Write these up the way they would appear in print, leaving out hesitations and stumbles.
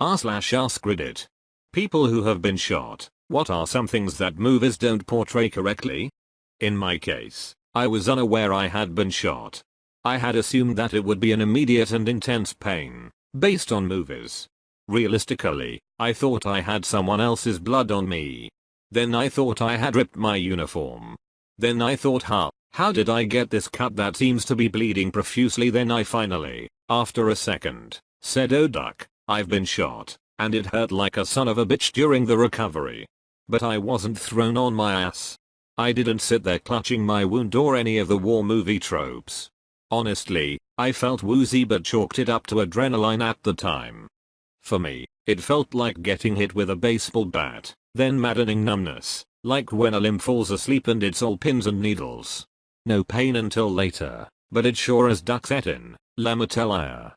r/AskReddit. People who have been shot, what are some things that movies don't portray correctly? In my case, I was unaware I had been shot. I had assumed that it would be an immediate and intense pain, based on movies. Realistically, I thought I had someone else's blood on me. Then I thought I had ripped my uniform. Then I thought, how did I get this cut that seems to be bleeding profusely? Then I finally, after a second, said, oh duck, I've been shot, and it hurt like a son of a bitch during the recovery. But I wasn't thrown on my ass. I didn't sit there clutching my wound or any of the war movie tropes. Honestly, I felt woozy but chalked it up to adrenaline at the time. For me, it felt like getting hit with a baseball bat, then maddening numbness, like when a limb falls asleep and it's all pins and needles. No pain until later, but it sure as duck set in, let me tell ya.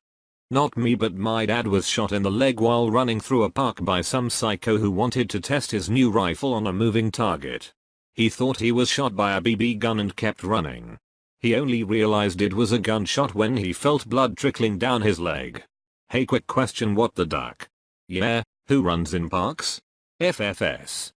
Not me, but my dad was shot in the leg while running through a park by some psycho who wanted to test his new rifle on a moving target. He thought he was shot by a BB gun and kept running. He only realized it was a gunshot when he felt blood trickling down his leg. Hey, quick question, what the duck? Yeah, who runs in parks? FFS.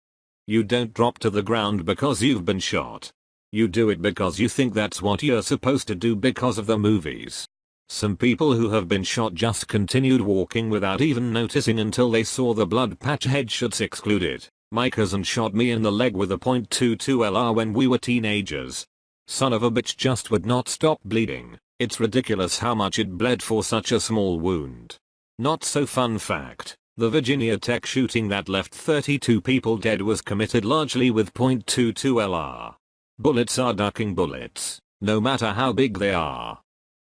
You don't drop to the ground because you've been shot. You do it because you think that's what you're supposed to do because of the movies. Some people who have been shot just continued walking without even noticing until they saw the blood patch, headshots excluded. My cousin shot me in the leg with a .22 LR when we were teenagers. Son of a bitch just would not stop bleeding. It's ridiculous how much it bled for such a small wound. Not so fun fact, the Virginia Tech shooting that left 32 people dead was committed largely with .22 LR. Bullets are ducking bullets, no matter how big they are.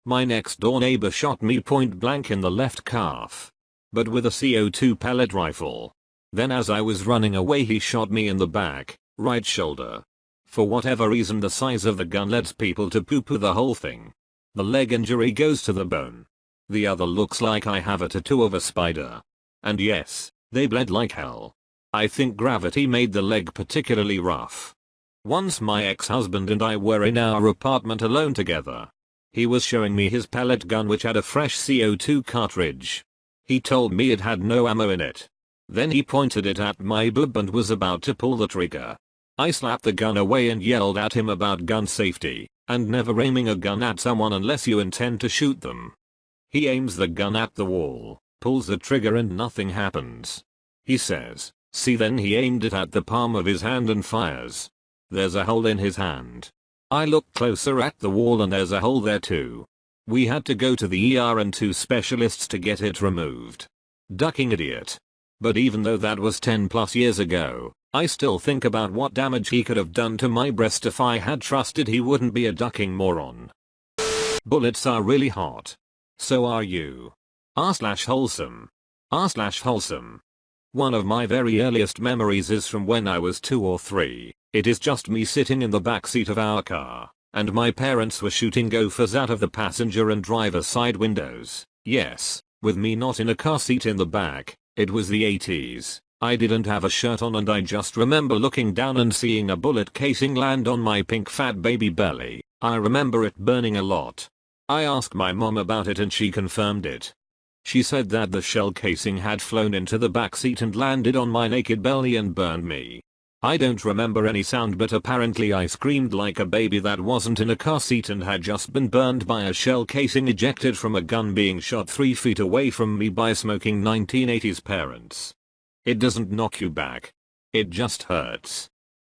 My next door neighbor shot me point blank in the left calf, but with a CO2 pellet rifle. Then as I was running away he shot me in the back, right shoulder. For whatever reason the size of the gun leads people to poo-poo the whole thing. The leg injury goes to the bone. The other looks like I have a tattoo of a spider. And yes, they bled like hell. I think gravity made the leg particularly rough. Once my ex-husband and I were in our apartment alone together. He was showing me his pellet gun which had a fresh CO2 cartridge. He told me it had no ammo in it. Then he pointed it at my boob and was about to pull the trigger. I slapped the gun away and yelled at him about gun safety, and never aiming a gun at someone unless you intend to shoot them. He aims the gun at the wall, pulls the trigger and nothing happens. He says, see, then he aimed it at the palm of his hand and fires. There's a hole in his hand. I look closer at the wall and there's a hole there too. We had to go to the ER and 2 specialists to get it removed. Ducking idiot. But even though that was 10 plus years ago, I still think about what damage he could have done to my breast if I had trusted he wouldn't be a ducking moron. Bullets are really hot. So are you. r/wholesome. r/wholesome. One of my very earliest memories is from when I was 2 or 3. It is just me sitting in the back seat of our car, and my parents were shooting gophers out of the passenger and driver side windows. Yes, with me not in a car seat in the back. It was the 80s. I didn't have a shirt on and I just remember looking down and seeing a bullet casing land on my pink fat baby belly. I remember it burning a lot. I asked my mom about it and she confirmed it. She said that the shell casing had flown into the back seat and landed on my naked belly and burned me. I don't remember any sound, but apparently I screamed like a baby that wasn't in a car seat and had just been burned by a shell casing ejected from a gun being shot 3 feet away from me by smoking 1980s parents. It doesn't knock you back. It just hurts.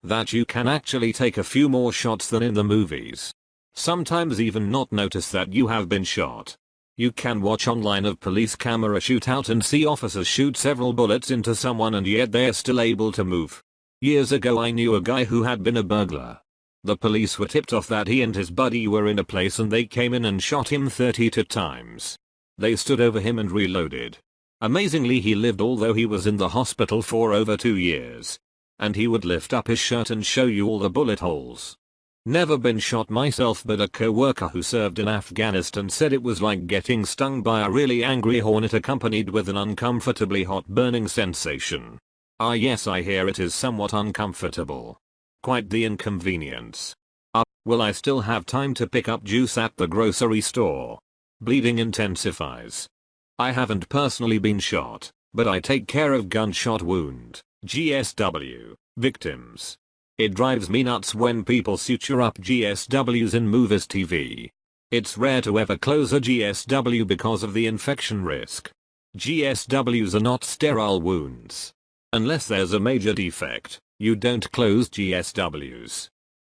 That you can actually take a few more shots than in the movies. Sometimes even not notice that you have been shot. You can watch online of police camera shootout and see officers shoot several bullets into someone and yet they're still able to move. Years ago I knew a guy who had been a burglar. The police were tipped off that he and his buddy were in a place and they came in and shot him 32 times. They stood over him and reloaded. Amazingly he lived, although he was in the hospital for over 2 years. And he would lift up his shirt and show you all the bullet holes. Never been shot myself, but a co-worker who served in Afghanistan said it was like getting stung by a really angry hornet accompanied with an uncomfortably hot burning sensation. Ah yes, I hear it is somewhat uncomfortable. Quite the inconvenience. Will I still have time to pick up juice at the grocery store? Bleeding intensifies. I haven't personally been shot, but I take care of gunshot wound, GSW, victims. It drives me nuts when people suture up GSWs in movies TV. It's rare to ever close a GSW because of the infection risk. GSWs are not sterile wounds. Unless there's a major defect, you don't close GSWs.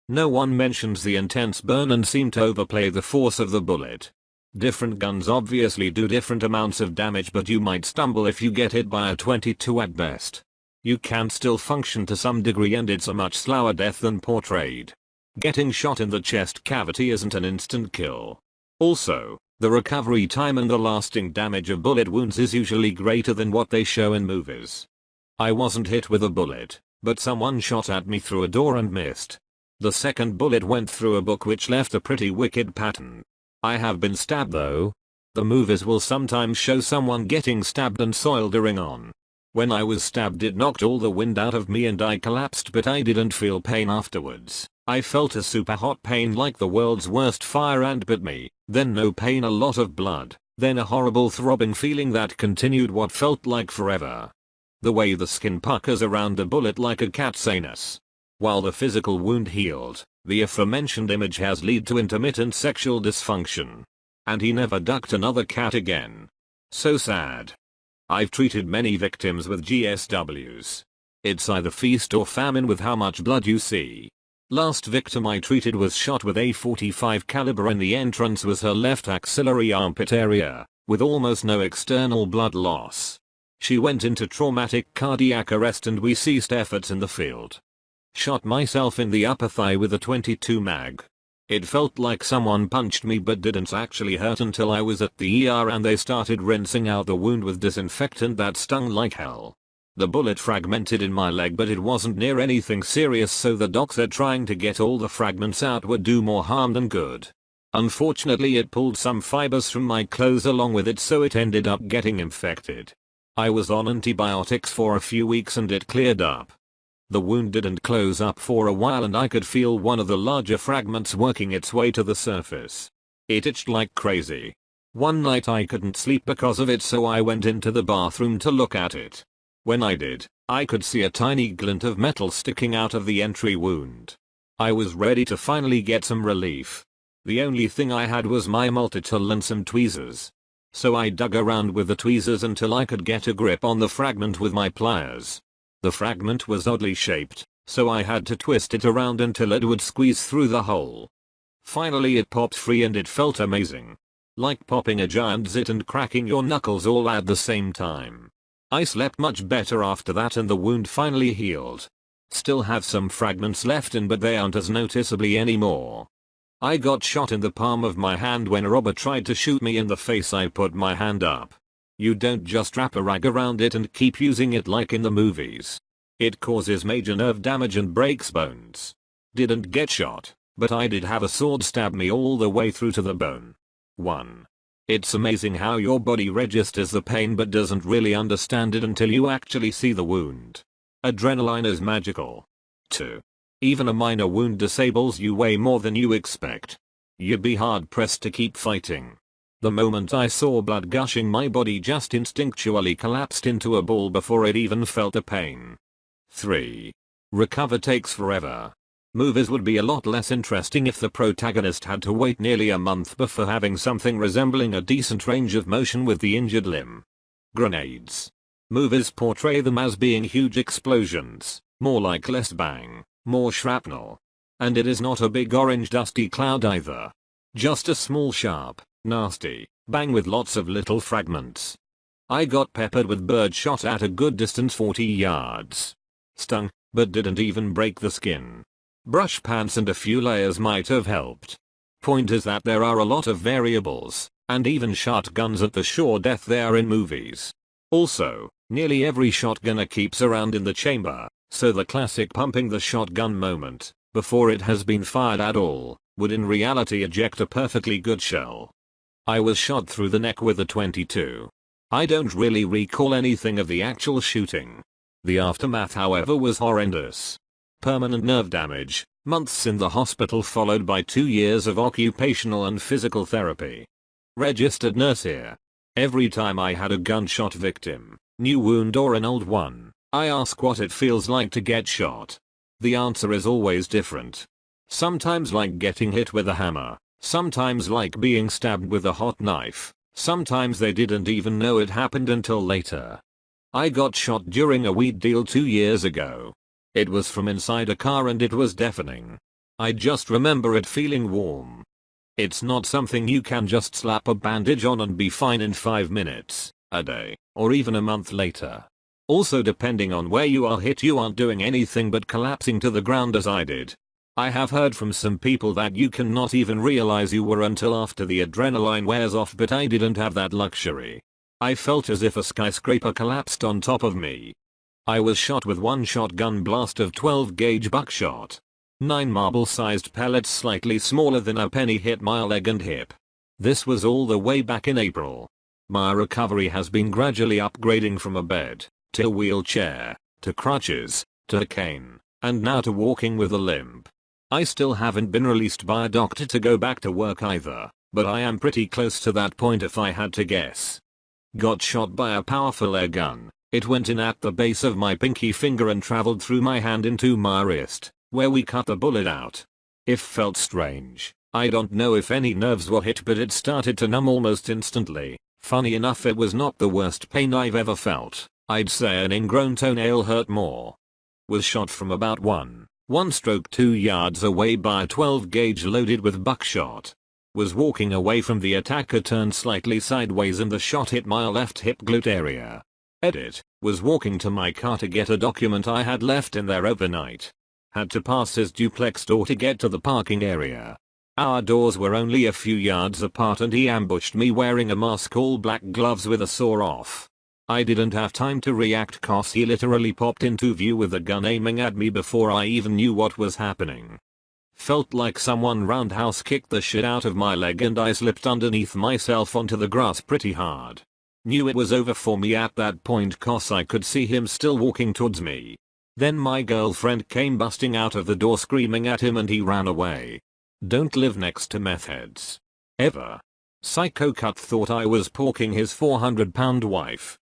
No one mentions the intense burn and seem to overplay the force of the bullet. Different guns obviously do different amounts of damage, but you might stumble if you get hit by a .22 at best. You can still function to some degree, and it's a much slower death than portrayed. Getting shot in the chest cavity isn't an instant kill. Also, the recovery time and the lasting damage of bullet wounds is usually greater than what they show in movies. I wasn't hit with a bullet, but someone shot at me through a door and missed. The second bullet went through a book, which left a pretty wicked pattern. I have been stabbed though. The movies will sometimes show someone getting stabbed and soldering on. When I was stabbed, it knocked all the wind out of me and I collapsed, but I didn't feel pain afterwards. I felt a super hot pain like the world's worst fire ant bit me, then no pain, a lot of blood, then a horrible throbbing feeling that continued what felt like forever. The way the skin puckers around the bullet like a cat's anus. While the physical wound healed, the aforementioned image has led to intermittent sexual dysfunction. And he never ducked another cat again. So sad. I've treated many victims with GSWs. It's either feast or famine with how much blood you see. Last victim I treated was shot with a .45 caliber and the entrance was her left axillary armpit area, with almost no external blood loss. She went into traumatic cardiac arrest and we ceased efforts in the field. Shot myself in the upper thigh with a .22 mag. It felt like someone punched me but didn't actually hurt until I was at the ER and they started rinsing out the wound with disinfectant that stung like hell. The bullet fragmented in my leg, but it wasn't near anything serious, so the doc said trying to get all the fragments out would do more harm than good. Unfortunately, it pulled some fibers from my clothes along with it, so it ended up getting infected. I was on antibiotics for a few weeks and it cleared up. The wound didn't close up for a while and I could feel one of the larger fragments working its way to the surface. It itched like crazy. One night I couldn't sleep because of it, so I went into the bathroom to look at it. When I did, I could see a tiny glint of metal sticking out of the entry wound. I was ready to finally get some relief. The only thing I had was my multi-tool and some tweezers. So I dug around with the tweezers until I could get a grip on the fragment with my pliers. The fragment was oddly shaped, so I had to twist it around until it would squeeze through the hole. Finally it popped free and it felt amazing. Like popping a giant zit and cracking your knuckles all at the same time. I slept much better after that and the wound finally healed. Still have some fragments left in, but they aren't as noticeably anymore. I got shot in the palm of my hand when a robber tried to shoot me in the face. I put my hand up. You don't just wrap a rag around it and keep using it like in the movies. It causes major nerve damage and breaks bones. Didn't get shot, but I did have a sword stab me all the way through to the bone. 1. It's amazing how your body registers the pain but doesn't really understand it until you actually see the wound. Adrenaline is magical. 2. Even a minor wound disables you way more than you expect. You'd be hard pressed to keep fighting. The moment I saw blood gushing, my body just instinctually collapsed into a ball before it even felt the pain. 3. Recover takes forever. Movies would be a lot less interesting if the protagonist had to wait nearly a month before having something resembling a decent range of motion with the injured limb. Grenades. Movies portray them as being huge explosions, more like less bang, more shrapnel. And it is not a big orange dusty cloud either. Just a small sharp, nasty bang with lots of little fragments. I got peppered with bird shot at a good distance, 40 yards. Stung, but didn't even break the skin. Brush pants and a few layers might have helped. Point is that there are a lot of variables, and even shotguns at the sure death they are in movies. Also, nearly every shotgunner keeps a round in the chamber, so the classic pumping the shotgun moment, before it has been fired at all, would in reality eject a perfectly good shell. I was shot through the neck with a .22. I don't really recall anything of the actual shooting. The aftermath, however, was horrendous. Permanent nerve damage, months in the hospital followed by 2 years of occupational and physical therapy. Registered nurse here. Every time I had a gunshot victim, New wound or an old one? I ask what it feels like to get shot. The answer is always different. Sometimes like getting hit with a hammer, sometimes like being stabbed with a hot knife, sometimes they didn't even know it happened until later. I got shot during a weed deal 2 years ago. It was from inside a car and it was deafening. I just remember it feeling warm. It's not something you can just slap a bandage on and be fine in 5 minutes, a day, or even a month later. Also, depending on where you are hit, you aren't doing anything but collapsing to the ground as I did. I have heard from some people that you cannot even realize you were until after the adrenaline wears off, but I didn't have that luxury. I felt as if a skyscraper collapsed on top of me. I was shot with one shotgun blast of 12 gauge buckshot. 9 marble-sized pellets slightly smaller than a penny hit my leg and hip. This was all the way back in April. My recovery has been gradually upgrading from a bed, to a wheelchair, to crutches, to a cane, and now to walking with a limp. I still haven't been released by a doctor to go back to work either, but I am pretty close to that point if I had to guess. Got shot by a powerful air gun. It went in at the base of my pinky finger and traveled through my hand into my wrist, where we cut the bullet out. It felt strange. I don't know if any nerves were hit, but it started to numb almost instantly. Funny enough, it was not the worst pain I've ever felt. I'd say an ingrown toenail hurt more. Was shot from about 1.2 yards away by a 12 gauge loaded with buckshot. Was walking away from the attacker, turned slightly sideways and the shot hit my left hip glute area. Edit. Was walking to my car to get a document I had left in there overnight. Had to pass his duplex door to get to the parking area. Our doors were only a few yards apart and he ambushed me wearing a mask, all black gloves with a saw off. I didn't have time to react cause he literally popped into view with a gun aiming at me before I even knew what was happening. Felt like someone roundhouse kicked the shit out of my leg and I slipped underneath myself onto the grass pretty hard. Knew it was over for me at that point cause I could see him still walking towards me. Then my girlfriend came busting out of the door screaming at him and he ran away. Don't live next to meth heads. Ever. Psycho Cut thought I was porking his 400-pound wife.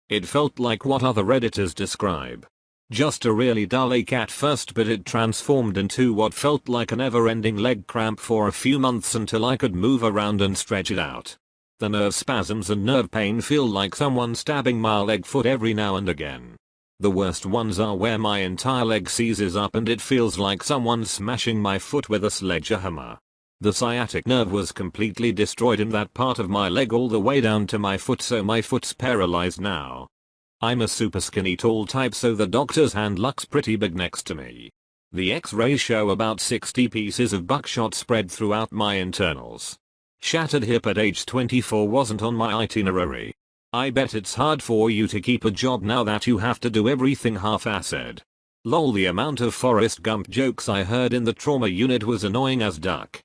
It felt like what other Redditors describe. Just a really dull ache at first, but it transformed into what felt like a never-ending leg cramp for a few months until I could move around and stretch it out. The nerve spasms and nerve pain feel like someone stabbing my leg foot every now and again. The worst ones are where my entire leg seizes up and it feels like someone smashing my foot with a sledgehammer. The sciatic nerve was completely destroyed in that part of my leg all the way down to my foot, so my foot's paralyzed now. I'm a super skinny tall type, so the doctor's hand looks pretty big next to me. The x-rays show about 60 pieces of buckshot spread throughout my internals. Shattered hip at age 24 wasn't on my itinerary. I bet it's hard for you to keep a job now that you have to do everything half-assed. Lol, the amount of Forrest Gump jokes I heard in the trauma unit was annoying as duck.